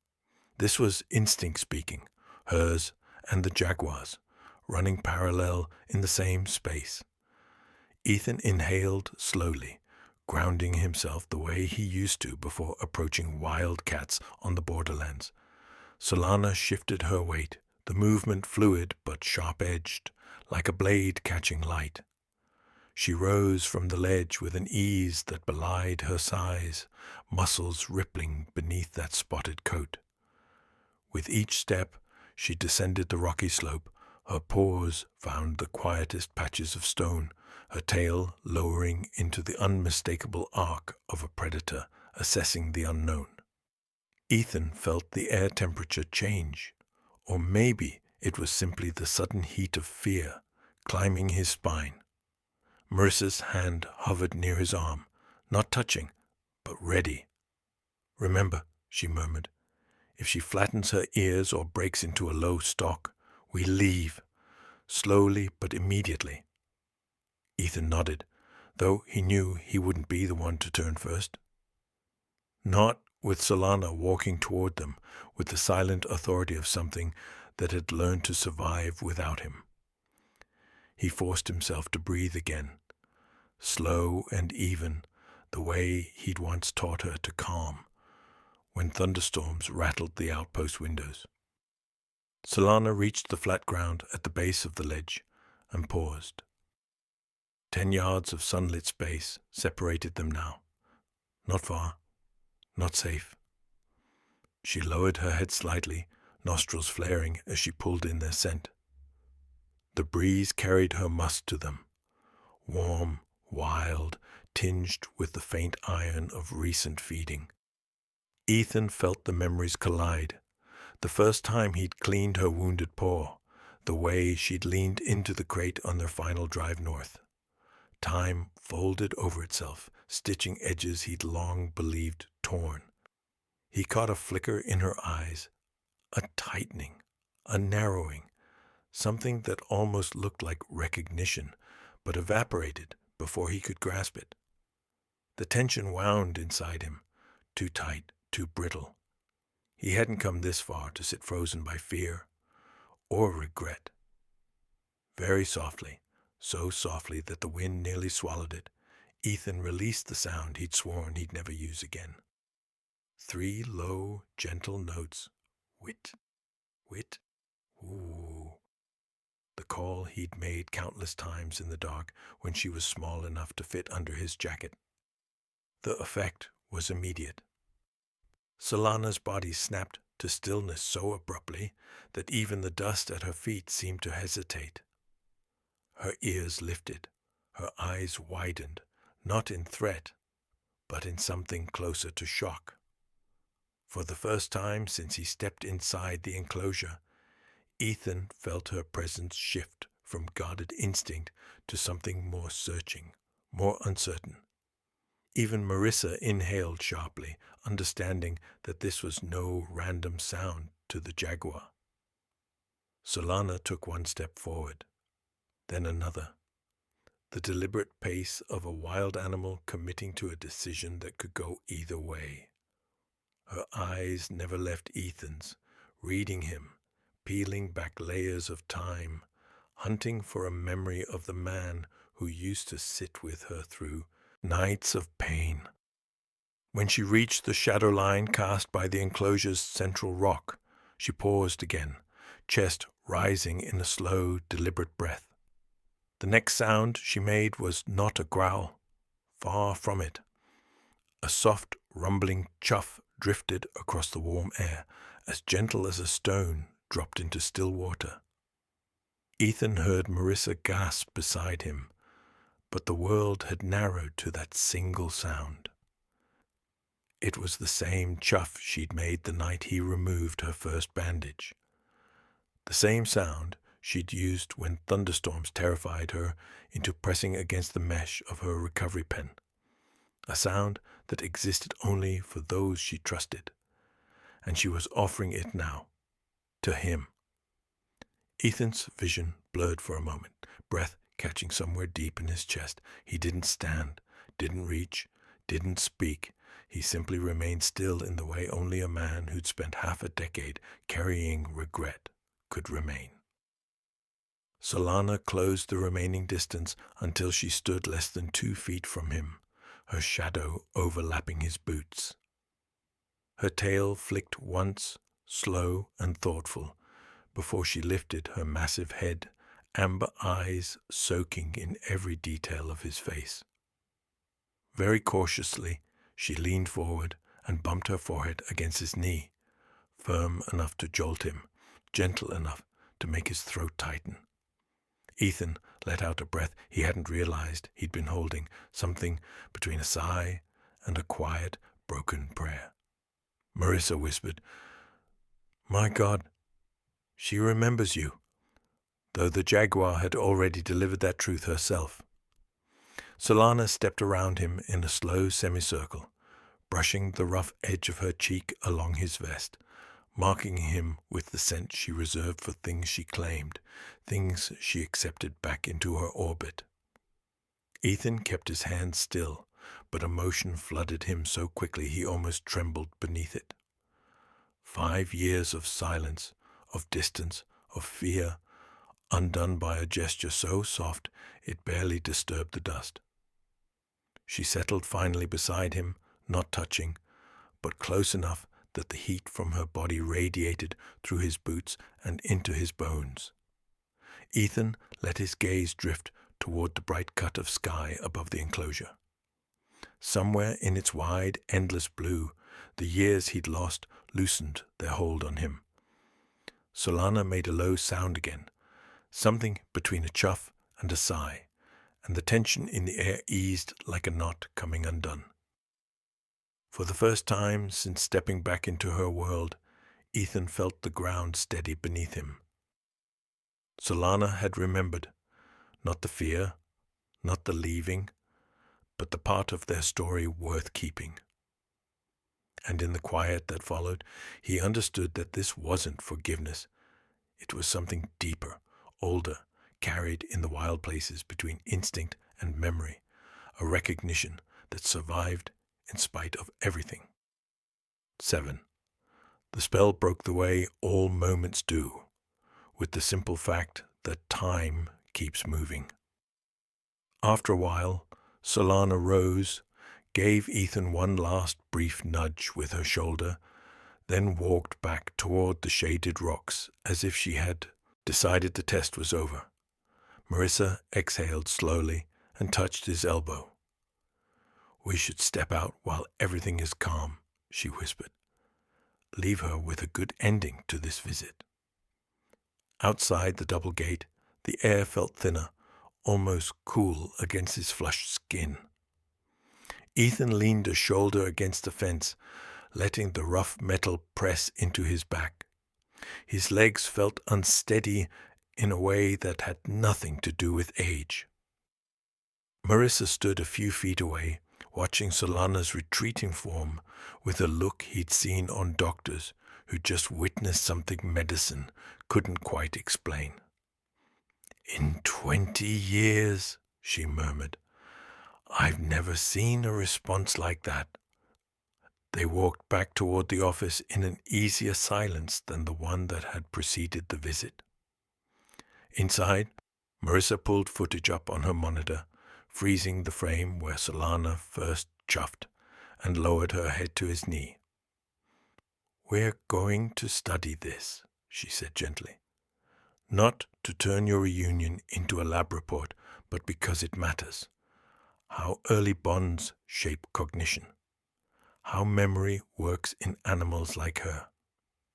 This was instinct speaking, hers and the Jaguar's, running parallel in the same space. Ethan inhaled slowly, grounding himself the way he used to before approaching wildcats on the borderlands. Solana shifted her weight, the movement fluid but sharp-edged, like a blade catching light. She rose from the ledge with an ease that belied her size, muscles rippling beneath that spotted coat. With each step, she descended the rocky slope. Her paws found the quietest patches of stone, her tail lowering into the unmistakable arc of a predator assessing the unknown. Ethan felt the air temperature change, or maybe it was simply the sudden heat of fear climbing his spine. Marissa's hand hovered near his arm, not touching, but ready. "Remember," she murmured, "if she flattens her ears or breaks into a low stalk, we leave, slowly but immediately." Ethan nodded, though he knew he wouldn't be the one to turn first. Not with Solana walking toward them with the silent authority of something that had learned to survive without him. He forced himself to breathe again, slow and even, the way he'd once taught her to calm, when thunderstorms rattled the outpost windows. Solana reached the flat ground at the base of the ledge and paused. 10 yards of sunlit space separated them now. Not far, not safe. She lowered her head slightly, nostrils flaring as she pulled in their scent. The breeze carried her musk to them, warm, wild, tinged with the faint iron of recent feeding. Ethan felt the memories collide. The first time he'd cleaned her wounded paw, the way she'd leaned into the crate on their final drive north. Time folded over itself, stitching edges he'd long believed torn. He caught a flicker in her eyes, a tightening, a narrowing, something that almost looked like recognition, but evaporated before he could grasp it. The tension wound inside him, too tight, too brittle. He hadn't come this far to sit frozen by fear or regret. Very softly, so softly that the wind nearly swallowed it, Ethan released the sound he'd sworn he'd never use again. 3 low, gentle notes. Whit, whit, ooh. The call he'd made countless times in the dark when she was small enough to fit under his jacket. The effect was immediate. Solana's body snapped to stillness so abruptly that even the dust at her feet seemed to hesitate. Her ears lifted, her eyes widened, not in threat, but in something closer to shock. For the first time since he stepped inside the enclosure, Ethan felt her presence shift from guarded instinct to something more searching, more uncertain. Even Marissa inhaled sharply, understanding that this was no random sound to the Jaguar. Solana took one step forward, then another, the deliberate pace of a wild animal committing to a decision that could go either way. Her eyes never left Ethan's, reading him, peeling back layers of time, hunting for a memory of the man who used to sit with her through nights of pain. When she reached the shadow line cast by the enclosure's central rock, she paused again, chest rising in a slow, deliberate breath. The next sound she made was not a growl, far from it. A soft, rumbling chuff drifted across the warm air, as gentle as a stone dropped into still water. Ethan heard Marissa gasp beside him, but the world had narrowed to that single sound. It was the same chuff she'd made the night he removed her first bandage. The same sound she'd used when thunderstorms terrified her into pressing against the mesh of her recovery pen. A sound that existed only for those she trusted, and she was offering it now, to him. Ethan's vision blurred for a moment, breath catching somewhere deep in his chest. He didn't stand, didn't reach, didn't speak. He simply remained still in the way only a man who'd spent half a decade carrying regret could remain. Solana closed the remaining distance until she stood less than 2 feet from him, her shadow overlapping his boots. Her tail flicked once, slow and thoughtful, before she lifted her massive head, amber eyes soaking in every detail of his face. Very cautiously, she leaned forward and bumped her forehead against his knee, firm enough to jolt him, gentle enough to make his throat tighten. Ethan let out a breath he hadn't realized he'd been holding, something between a sigh and a quiet, broken prayer. Marissa whispered, "My God, she remembers you," though the Jaguar had already delivered that truth herself. Solana stepped around him in a slow semicircle, brushing the rough edge of her cheek along his vest, marking him with the scent she reserved for things she claimed, things she accepted back into her orbit. Ethan kept his hand still, but emotion flooded him so quickly he almost trembled beneath it. 5 years of silence, of distance, of fear, undone by a gesture so soft it barely disturbed the dust. She settled finally beside him, not touching, but close enough that the heat from her body radiated through his boots and into his bones. Ethan let his gaze drift toward the bright cut of sky above the enclosure. Somewhere in its wide, endless blue, the years he'd lost loosened their hold on him. Solana made a low sound again, something between a chuff and a sigh, and the tension in the air eased like a knot coming undone. For the first time since stepping back into her world, Ethan felt the ground steady beneath him. Solana had remembered, not the fear, not the leaving, but the part of their story worth keeping. And in the quiet that followed, he understood that this wasn't forgiveness. It was something deeper, older, carried in the wild places between instinct and memory, a recognition that survived in spite of everything. 7. The spell broke the way all moments do, with the simple fact that time keeps moving. After a while, Solana rose, gave Ethan one last brief nudge with her shoulder, then walked back toward the shaded rocks as if she had decided the test was over. Marissa exhaled slowly and touched his elbow. "We should step out while everything is calm," she whispered. "Leave her with a good ending to this visit." Outside the double gate, the air felt thinner, almost cool against his flushed skin. Ethan leaned a shoulder against the fence, letting the rough metal press into his back. His legs felt unsteady in a way that had nothing to do with age. Marissa stood a few feet away, watching Solana's retreating form with a look he'd seen on doctors who just witnessed something medicine couldn't quite explain. "In 20 years," she murmured, "I've never seen a response like that." They walked back toward the office in an easier silence than the one that had preceded the visit. Inside, Marissa pulled footage up on her monitor, freezing the frame where Solana first chuffed, and lowered her head to his knee. "We're going to study this," she said gently. "Not to turn your reunion into a lab report, but because it matters. How early bonds shape cognition. How memory works in animals like her."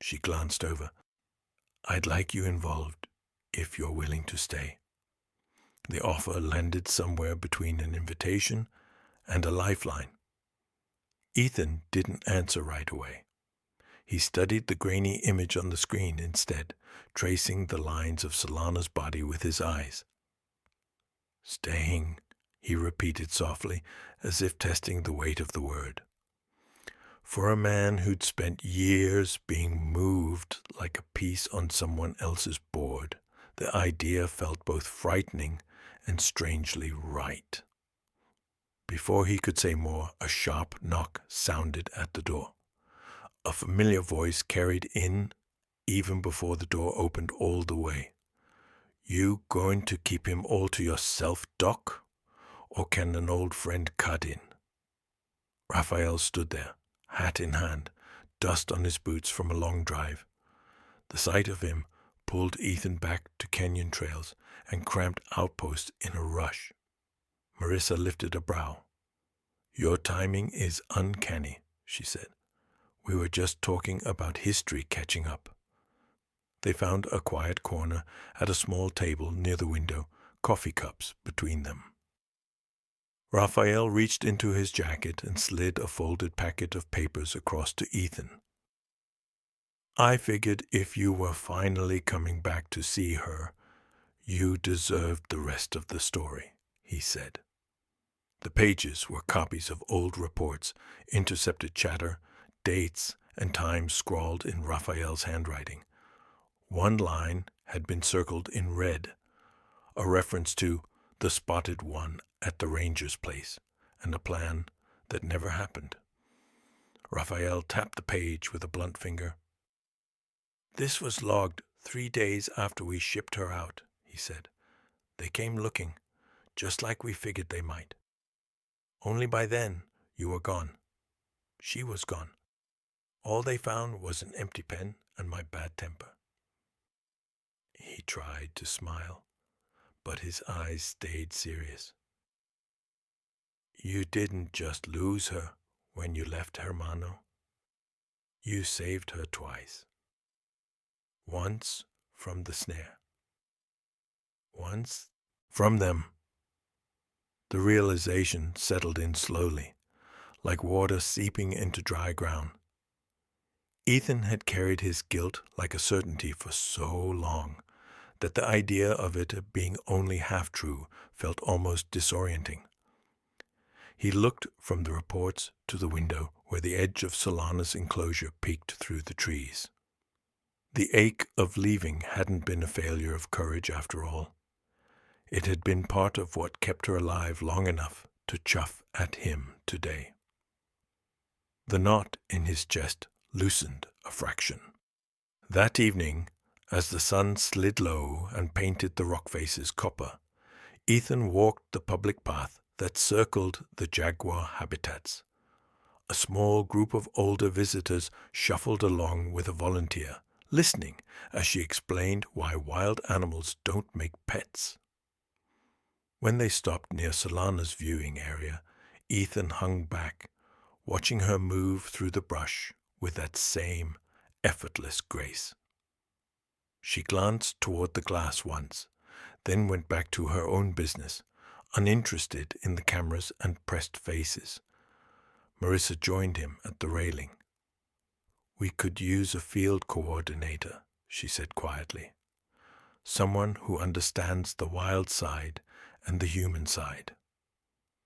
She glanced over. "I'd like you involved, if you're willing to stay." The offer landed somewhere between an invitation and a lifeline. Ethan didn't answer right away. He studied the grainy image on the screen instead, tracing the lines of Solana's body with his eyes. "Staying," he repeated softly, as if testing the weight of the word. For a man who'd spent years being moved like a piece on someone else's board, the idea felt both frightening and strangely right. Before he could say more, a sharp knock sounded at the door. A familiar voice carried in even before the door opened all the way. You going to keep him all to yourself, Doc? Or can an old friend cut in? Raphael stood there, hat in hand, dust on his boots from a long drive. The sight of him pulled Ethan back to canyon trails and cramped outposts in a rush. Marissa lifted a brow. Your timing is uncanny, she said. We were just talking about history catching up. They found a quiet corner at a small table near the window, coffee cups between them. Raphael reached into his jacket and slid a folded packet of papers across to Ethan. I figured if you were finally coming back to see her, you deserved the rest of the story, he said. The pages were copies of old reports, intercepted chatter, dates, and times scrawled in Raphael's handwriting. One line had been circled in red, a reference to the spotted one at the ranger's place, and a plan that never happened. Raphael tapped the page with a blunt finger. This was logged 3 days after we shipped her out, he said. They came looking, just like we figured they might. Only by then, you were gone. She was gone. All they found was an empty pen and my bad temper. He tried to smile, but his eyes stayed serious. You didn't just lose her when you left Hermano. You saved her twice. Once from the snare. Once from them. The realization settled in slowly, like water seeping into dry ground. Ethan had carried his guilt like a certainty for so long that the idea of it being only half true felt almost disorienting. He looked from the reports to the window where the edge of Solana's enclosure peeked through the trees. The ache of leaving hadn't been a failure of courage after all. It had been part of what kept her alive long enough to chuff at him today. The knot in his chest loosened a fraction. That evening, as the sun slid low and painted the rock faces copper, Ethan walked the public path that circled the Jaguar habitats. A small group of older visitors shuffled along with a volunteer, listening as she explained why wild animals don't make pets. When they stopped near Solana's viewing area, Ethan hung back, watching her move through the brush with that same effortless grace. She glanced toward the glass once, then went back to her own business, uninterested in the cameras and pressed faces. Marissa joined him at the railing. We could use a field coordinator, she said quietly. Someone who understands the wild side and the human side.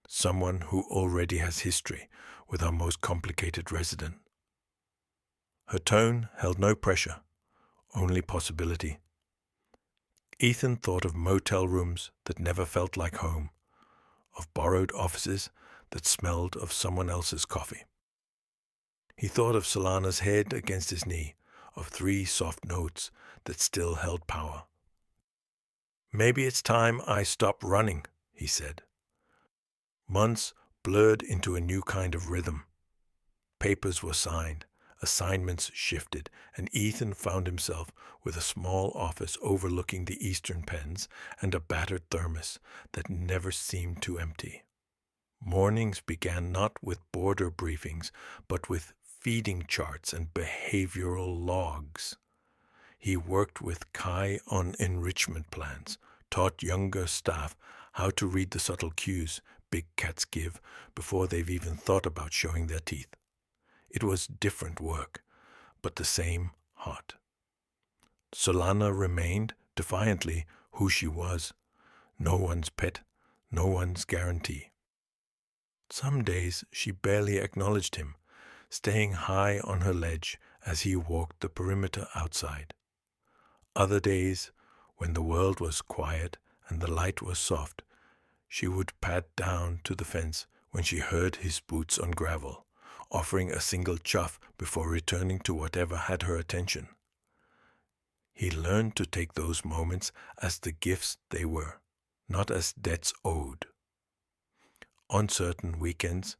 Someone who already has history with our most complicated resident. Her tone held no pressure, only possibility. Ethan thought of motel rooms that never felt like home, of borrowed offices that smelled of someone else's coffee. He thought of Solana's head against his knee, of 3 soft notes that still held power. Maybe it's time I stop running, he said. Months blurred into a new kind of rhythm. Papers were signed, assignments shifted, and Ethan found himself with a small office overlooking the eastern pens and a battered thermos that never seemed to empty. Mornings began not with border briefings, but with feeding charts and behavioral logs. He worked with Kai on enrichment plans, taught younger staff how to read the subtle cues big cats give before they've even thought about showing their teeth. It was different work, but the same heart. Solana remained, defiantly, who she was. No one's pet, no one's guarantee. Some days she barely acknowledged him, staying high on her ledge as he walked the perimeter outside. Other days, when the world was quiet and the light was soft, she would pad down to the fence when she heard his boots on gravel, offering a single chuff before returning to whatever had her attention. He learned to take those moments as the gifts they were, not as debts owed. On certain weekends,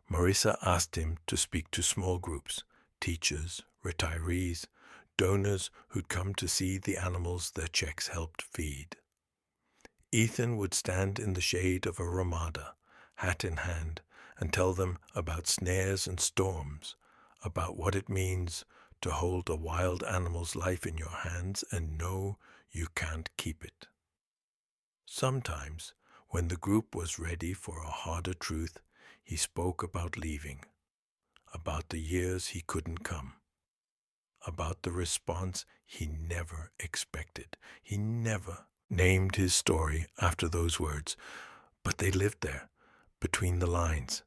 Marissa asked him to speak to small groups, teachers, retirees, donors who'd come to see the animals their checks helped feed. Ethan would stand in the shade of a ramada, hat in hand, and tell them about snares and storms, about what it means to hold a wild animal's life in your hands and know you can't keep it. Sometimes, when the group was ready for a harder truth, he spoke about leaving, about the years he couldn't come, about the response he never expected. He never named his story after those words, but they lived there, between the lines.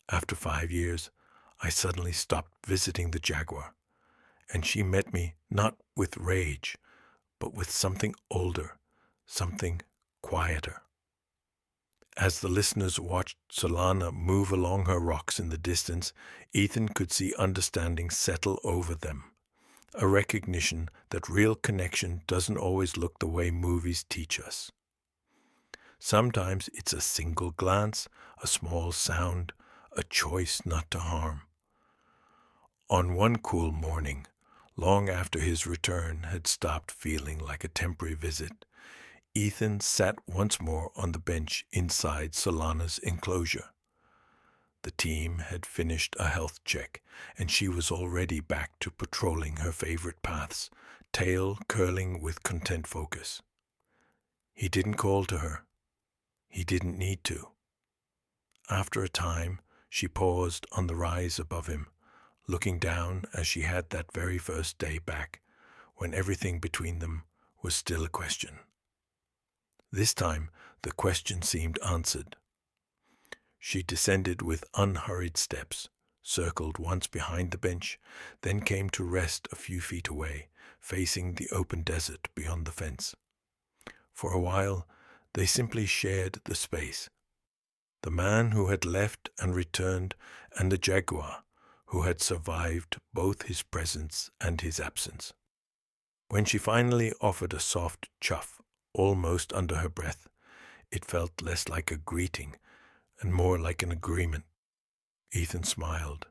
After 5 years, I suddenly stopped visiting the Jaguar, and she met me not with rage, but with something older, something quieter. As the listeners watched Solana move along her rocks in the distance, Ethan could see understanding settle over them, a recognition that real connection doesn't always look the way movies teach us. Sometimes it's a single glance, a small sound, a choice not to harm. On one cool morning, long after his return had stopped feeling like a temporary visit, Ethan sat once more on the bench inside Solana's enclosure. The team had finished a health check, and she was already back to patrolling her favorite paths, tail curling with content focus. He didn't call to her. He didn't need to. After a time, she paused on the rise above him, looking down as she had that very first day back, when everything between them was still a question. This time, the question seemed answered. She descended with unhurried steps, circled once behind the bench, then came to rest a few feet away, facing the open desert beyond the fence. For a while, they simply shared the space. The man who had left and returned, and the Jaguar who had survived both his presence and his absence. When she finally offered a soft chuff, almost under her breath, it felt less like a greeting and more like an agreement. Ethan smiled,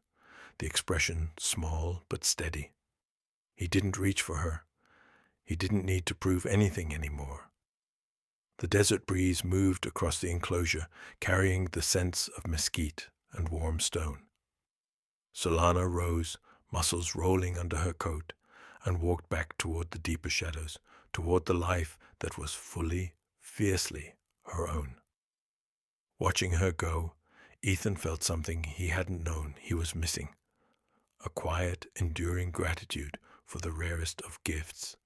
the expression small but steady. He didn't reach for her. He didn't need to prove anything anymore. The desert breeze moved across the enclosure, carrying the scents of mesquite and warm stone. Solana rose, muscles rolling under her coat, and walked back toward the deeper shadows, toward the life that was fully, fiercely her own. Watching her go, Ethan felt something he hadn't known he was missing, a quiet, enduring gratitude for the rarest of gifts,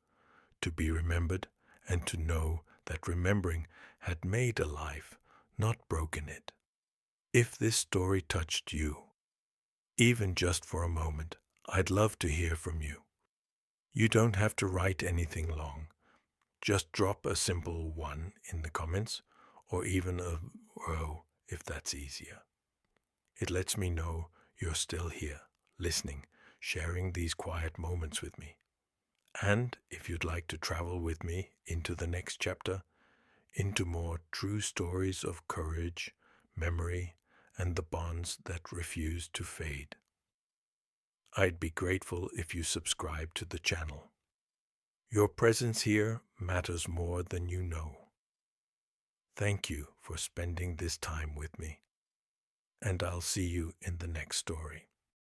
to be remembered and to know that remembering had made a life, not broken it. If this story touched you, even just for a moment, I'd love to hear from you. You don't have to write anything long. Just drop a simple 1 in the comments, or even a row if that's easier. It lets me know you're still here, listening, sharing these quiet moments with me. And if you'd like to travel with me into the next chapter, into more true stories of courage, memory, and the bonds that refuse to fade, I'd be grateful if you subscribe to the channel. Your presence here matters more than you know. Thank you for spending this time with me, and I'll see you in the next story.